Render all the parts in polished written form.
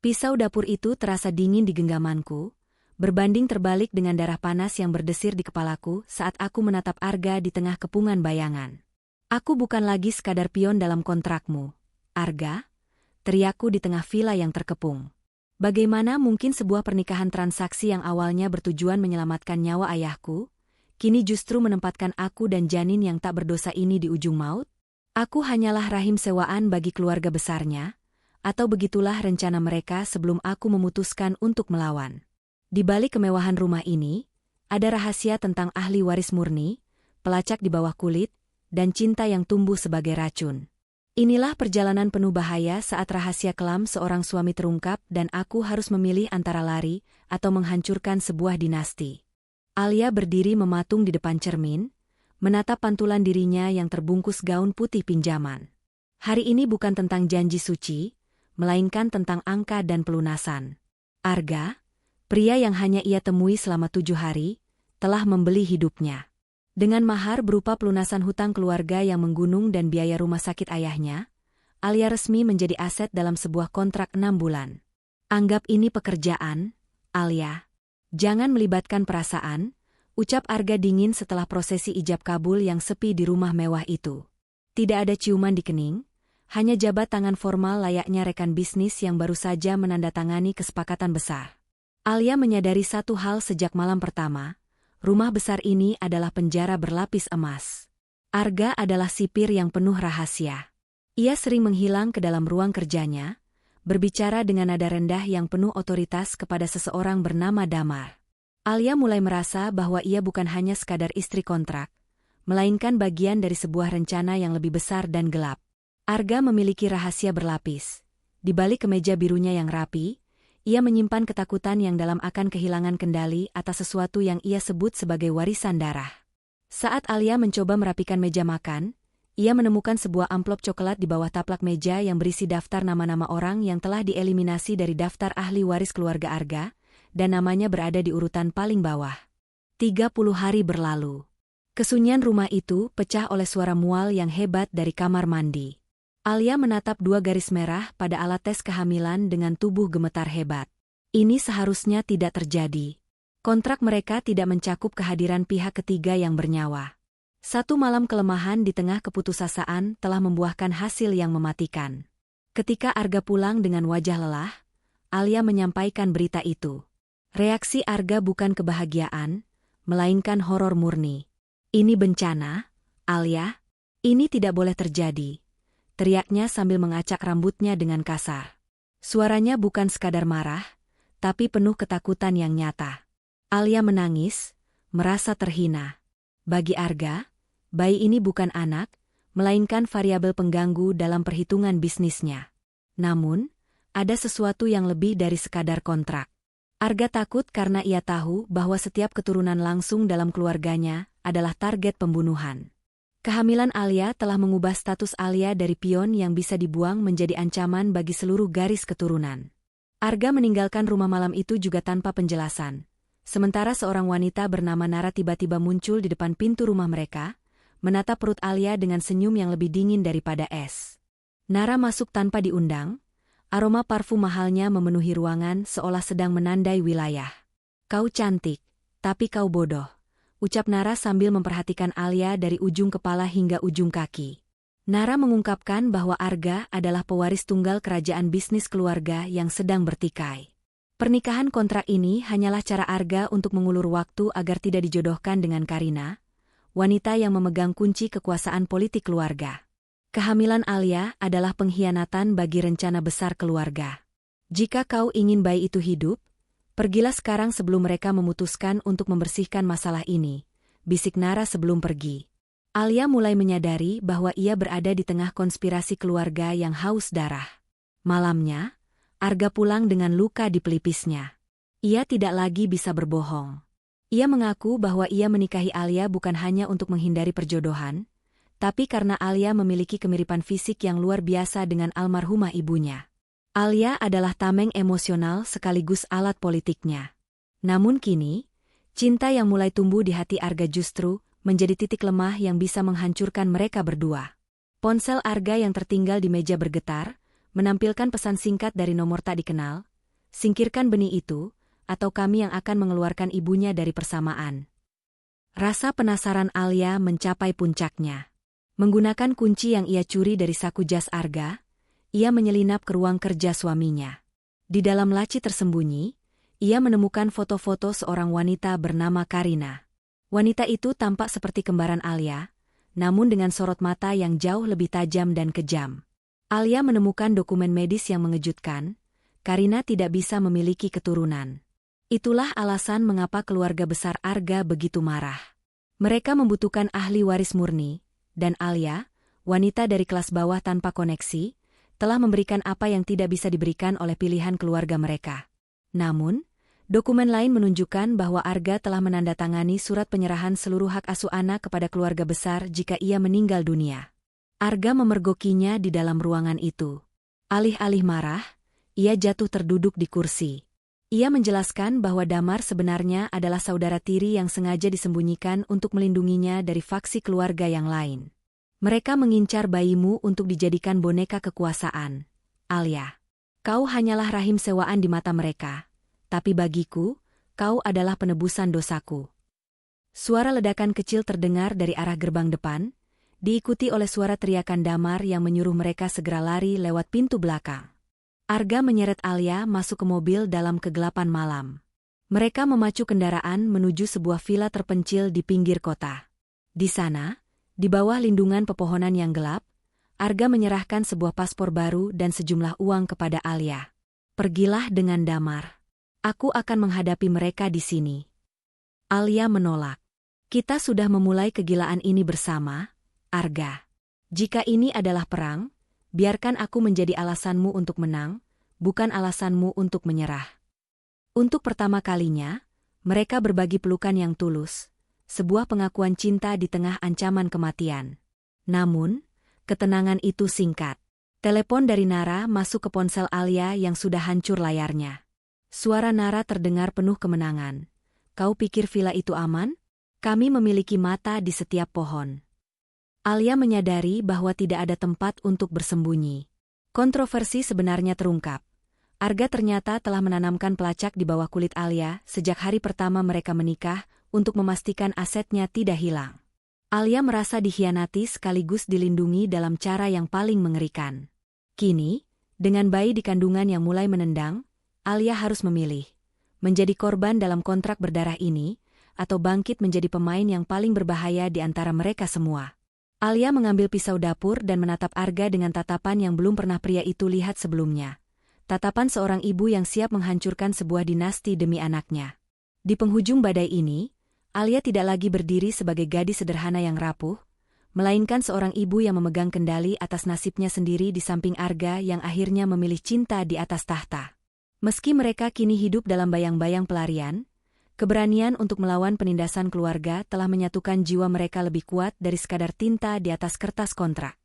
Pisau dapur itu terasa dingin di genggamanku, berbanding terbalik dengan darah panas yang berdesir di kepalaku saat aku menatap Arga di tengah kepungan bayangan. Aku bukan lagi sekadar pion dalam kontrakmu, Arga, teriakku di tengah villa yang terkepung. Bagaimana mungkin sebuah pernikahan transaksi yang awalnya bertujuan menyelamatkan nyawa ayahku, kini justru menempatkan aku dan janin yang tak berdosa ini di ujung maut? Aku hanyalah rahim sewaan bagi keluarga besarnya, atau begitulah rencana mereka sebelum aku memutuskan untuk melawan. Di balik kemewahan rumah ini, ada rahasia tentang ahli waris murni, pelacak di bawah kulit, dan cinta yang tumbuh sebagai racun. Inilah perjalanan penuh bahaya saat rahasia kelam seorang suami terungkap dan aku harus memilih antara lari atau menghancurkan sebuah dinasti. Alia berdiri mematung di depan cermin, menatap pantulan dirinya yang terbungkus gaun putih pinjaman. Hari ini bukan tentang janji suci, melainkan tentang angka dan pelunasan. Arga, pria yang hanya ia temui selama 7 hari, telah membeli hidupnya. Dengan mahar berupa pelunasan hutang keluarga yang menggunung dan biaya rumah sakit ayahnya, Alia resmi menjadi aset dalam sebuah kontrak 6 bulan. Anggap ini pekerjaan, Alia. Jangan melibatkan perasaan, ucap Arga dingin setelah prosesi ijab kabul yang sepi di rumah mewah itu. Tidak ada ciuman di kening, hanya jabat tangan formal layaknya rekan bisnis yang baru saja menandatangani kesepakatan besar. Alia menyadari satu hal sejak malam pertama, rumah besar ini adalah penjara berlapis emas. Arga adalah sipir yang penuh rahasia. Ia sering menghilang ke dalam ruang kerjanya, berbicara dengan nada rendah yang penuh otoritas kepada seseorang bernama Damar. Alia mulai merasa bahwa ia bukan hanya sekadar istri kontrak, melainkan bagian dari sebuah rencana yang lebih besar dan gelap. Arga memiliki rahasia berlapis. Di balik kemeja birunya yang rapi, ia menyimpan ketakutan yang dalam akan kehilangan kendali atas sesuatu yang ia sebut sebagai warisan darah. Saat Alia mencoba merapikan meja makan, ia menemukan sebuah amplop coklat di bawah taplak meja yang berisi daftar nama-nama orang yang telah dieliminasi dari daftar ahli waris keluarga Arga, dan namanya berada di urutan paling bawah. 30 hari berlalu. Kesunyian rumah itu pecah oleh suara mual yang hebat dari kamar mandi. Alia menatap 2 garis merah pada alat tes kehamilan dengan tubuh gemetar hebat. Ini seharusnya tidak terjadi. Kontrak mereka tidak mencakup kehadiran pihak ketiga yang bernyawa. Satu malam kelemahan di tengah keputusasaan telah membuahkan hasil yang mematikan. Ketika Arga pulang dengan wajah lelah, Alia menyampaikan berita itu. Reaksi Arga bukan kebahagiaan, melainkan horor murni. Ini bencana, Alia. Ini tidak boleh terjadi. Teriaknya sambil mengacak rambutnya dengan kasar. Suaranya bukan sekadar marah, tapi penuh ketakutan yang nyata. Alia menangis, merasa terhina. Bagi Arga, bayi ini bukan anak, melainkan variabel pengganggu dalam perhitungan bisnisnya. Namun, ada sesuatu yang lebih dari sekadar kontrak. Arga takut karena ia tahu bahwa setiap keturunan langsung dalam keluarganya adalah target pembunuhan. Kehamilan Alia telah mengubah status Alia dari pion yang bisa dibuang menjadi ancaman bagi seluruh garis keturunan. Arga meninggalkan rumah malam itu juga tanpa penjelasan. Sementara seorang wanita bernama Nara tiba-tiba muncul di depan pintu rumah mereka, menatap perut Alia dengan senyum yang lebih dingin daripada es. Nara masuk tanpa diundang, aroma parfum mahalnya memenuhi ruangan seolah sedang menandai wilayah. Kau cantik, tapi kau bodoh, ucap Nara sambil memperhatikan Alia dari ujung kepala hingga ujung kaki. Nara mengungkapkan bahwa Arga adalah pewaris tunggal kerajaan bisnis keluarga yang sedang bertikai. Pernikahan kontrak ini hanyalah cara Arga untuk mengulur waktu agar tidak dijodohkan dengan Karina, wanita yang memegang kunci kekuasaan politik keluarga. Kehamilan Alia adalah pengkhianatan bagi rencana besar keluarga. Jika kau ingin bayi itu hidup, pergilah sekarang sebelum mereka memutuskan untuk membersihkan masalah ini, bisik Nara sebelum pergi. Alia mulai menyadari bahwa ia berada di tengah konspirasi keluarga yang haus darah. Malamnya, Arga pulang dengan luka di pelipisnya. Ia tidak lagi bisa berbohong. Ia mengaku bahwa ia menikahi Alia bukan hanya untuk menghindari perjodohan, tapi karena Alia memiliki kemiripan fisik yang luar biasa dengan almarhumah ibunya. Alia adalah tameng emosional sekaligus alat politiknya. Namun kini, cinta yang mulai tumbuh di hati Arga justru menjadi titik lemah yang bisa menghancurkan mereka berdua. Ponsel Arga yang tertinggal di meja bergetar, menampilkan pesan singkat dari nomor tak dikenal. Singkirkan benih itu, atau kami yang akan mengeluarkan ibunya dari persamaan. Rasa penasaran Alia mencapai puncaknya. Menggunakan kunci yang ia curi dari saku jas Arga, ia menyelinap ke ruang kerja suaminya. Di dalam laci tersembunyi, ia menemukan foto-foto seorang wanita bernama Karina. Wanita itu tampak seperti kembaran Alia, namun dengan sorot mata yang jauh lebih tajam dan kejam. Alia menemukan dokumen medis yang mengejutkan. Karina tidak bisa memiliki keturunan. Itulah alasan mengapa keluarga besar Arga begitu marah. Mereka membutuhkan ahli waris murni, dan Alia, wanita dari kelas bawah tanpa koneksi, telah memberikan apa yang tidak bisa diberikan oleh pilihan keluarga mereka. Namun, dokumen lain menunjukkan bahwa Arga telah menandatangani surat penyerahan seluruh hak asuh anak kepada keluarga besar jika ia meninggal dunia. Arga memergokinya di dalam ruangan itu. Alih-alih marah, ia jatuh terduduk di kursi. Ia menjelaskan bahwa Damar sebenarnya adalah saudara tiri yang sengaja disembunyikan untuk melindunginya dari faksi keluarga yang lain. Mereka mengincar bayimu untuk dijadikan boneka kekuasaan. Alia, kau hanyalah rahim sewaan di mata mereka, tapi bagiku, kau adalah penebusan dosaku. Suara ledakan kecil terdengar dari arah gerbang depan, diikuti oleh suara teriakan Damar yang menyuruh mereka segera lari lewat pintu belakang. Arga menyeret Alia masuk ke mobil dalam kegelapan malam. Mereka memacu kendaraan menuju sebuah villa terpencil di pinggir kota. Di sana, di bawah lindungan pepohonan yang gelap, Arga menyerahkan sebuah paspor baru dan sejumlah uang kepada Alia. Pergilah dengan Damar. Aku akan menghadapi mereka di sini. Alia menolak. Kita sudah memulai kegilaan ini bersama, Arga. Jika ini adalah perang, biarkan aku menjadi alasanmu untuk menang, bukan alasanmu untuk menyerah. Untuk pertama kalinya, mereka berbagi pelukan yang tulus, sebuah pengakuan cinta di tengah ancaman kematian. Namun, ketenangan itu singkat. Telepon dari Nara masuk ke ponsel Alia yang sudah hancur layarnya. Suara Nara terdengar penuh kemenangan. Kau pikir villa itu aman? Kami memiliki mata di setiap pohon. Alia menyadari bahwa tidak ada tempat untuk bersembunyi. Kontroversi sebenarnya terungkap. Arga ternyata telah menanamkan pelacak di bawah kulit Alia sejak hari pertama mereka menikah untuk memastikan asetnya tidak hilang. Alia merasa dikhianati sekaligus dilindungi dalam cara yang paling mengerikan. Kini, dengan bayi di kandungan yang mulai menendang, Alia harus memilih. Menjadi korban dalam kontrak berdarah ini, atau bangkit menjadi pemain yang paling berbahaya di antara mereka semua. Alia mengambil pisau dapur dan menatap Arga dengan tatapan yang belum pernah pria itu lihat sebelumnya. Tatapan seorang ibu yang siap menghancurkan sebuah dinasti demi anaknya. Di penghujung badai ini, Alia tidak lagi berdiri sebagai gadis sederhana yang rapuh, melainkan seorang ibu yang memegang kendali atas nasibnya sendiri di samping Arga yang akhirnya memilih cinta di atas tahta. Meski mereka kini hidup dalam bayang-bayang pelarian, keberanian untuk melawan penindasan keluarga telah menyatukan jiwa mereka lebih kuat dari sekadar tinta di atas kertas kontrak.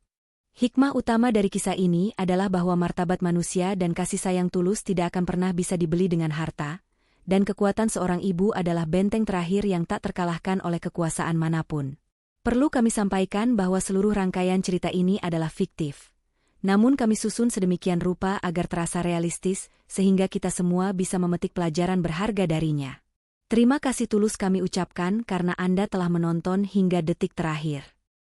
Hikmah utama dari kisah ini adalah bahwa martabat manusia dan kasih sayang tulus tidak akan pernah bisa dibeli dengan harta, dan kekuatan seorang ibu adalah benteng terakhir yang tak terkalahkan oleh kekuasaan manapun. Perlu kami sampaikan bahwa seluruh rangkaian cerita ini adalah fiktif. Namun kami susun sedemikian rupa agar terasa realistis, sehingga kita semua bisa memetik pelajaran berharga darinya. Terima kasih tulus kami ucapkan karena Anda telah menonton hingga detik terakhir.